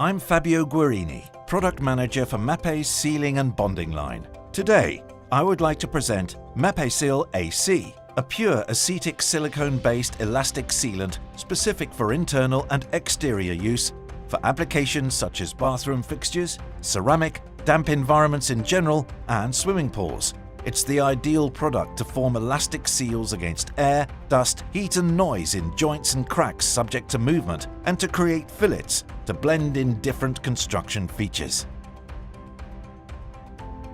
I'm Fabio Guarini, Product Manager for Mapei's sealing and bonding line. Today, I would like to present Mapesil AC, a pure acetic silicone-based elastic sealant specific for internal and exterior use for applications such as bathroom fixtures, ceramic, damp environments in general, and swimming pools. It's the ideal product to form elastic seals against air, dust, heat and noise in joints and cracks subject to movement, and to create fillets to blend in different construction features.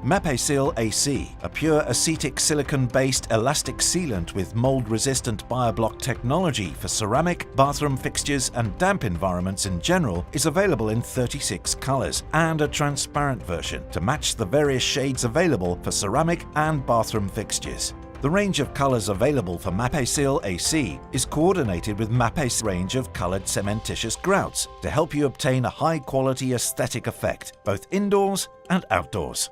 Mapesil AC, a pure acetic silicone-based elastic sealant with mold-resistant BioBlock technology for ceramic, bathroom fixtures and damp environments in general, is available in 36 colors and a transparent version to match the various shades available for ceramic and bathroom fixtures. The range of colors available for Mapesil AC is coordinated with Mapei's range of colored cementitious grouts to help you obtain a high-quality aesthetic effect, both indoors and outdoors.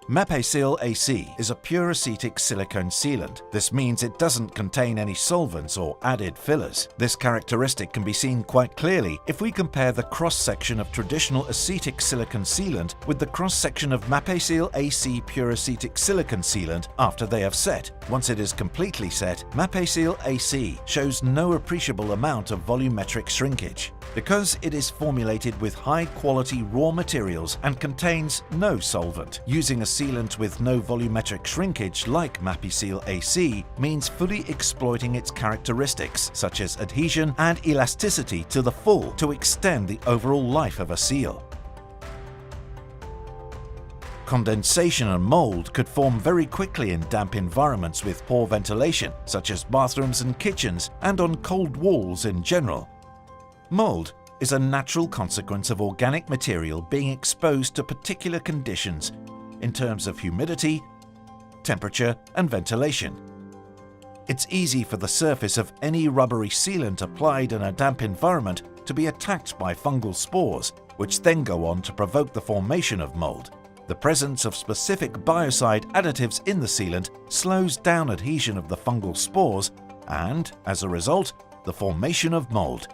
Mapesil AC is a pure acetic silicone sealant. This means it doesn't contain any solvents or added fillers. This characteristic can be seen quite clearly if we compare the cross-section of traditional acetic silicone sealant with the cross-section of Mapesil AC pure acetic silicone sealant after they have set. Once it is completely set, Mapesil AC shows no appreciable amount of volumetric shrinkage. Because it is formulated with high-quality raw materials and contains no solvent, using a sealant with no volumetric shrinkage like Mapesil AC means fully exploiting its characteristics such as adhesion and elasticity to the full to extend the overall life of a seal. Condensation and mold could form very quickly in damp environments with poor ventilation, such as bathrooms and kitchens, and on cold walls in general. Mold is a natural consequence of organic material being exposed to particular conditions in terms of humidity, temperature, and ventilation. It's easy for the surface of any rubbery sealant applied in a damp environment to be attacked by fungal spores, which then go on to provoke the formation of mold. The presence of specific biocide additives in the sealant slows down adhesion of the fungal spores and, as a result, the formation of mold.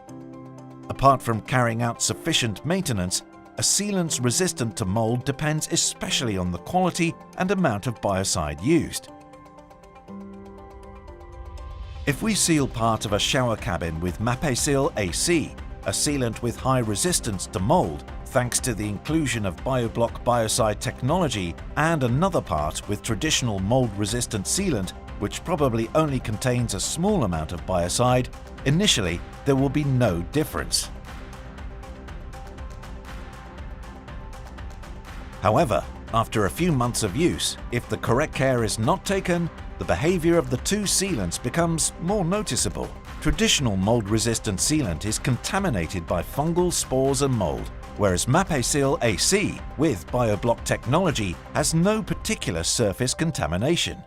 Apart from carrying out sufficient maintenance, a sealant resistant to mold depends especially on the quality and amount of biocide used. If we seal part of a shower cabin with Mapesil AC, a sealant with high resistance to mold, thanks to the inclusion of BioBlock biocide technology, and another part with traditional mold-resistant sealant, which probably only contains a small amount of biocide, initially there will be no difference. However, after a few months of use, if the correct care is not taken, the behavior of the two sealants becomes more noticeable. Traditional mold-resistant sealant is contaminated by fungal spores and mold, whereas Mapesil AC with BioBlock technology has no particular surface contamination.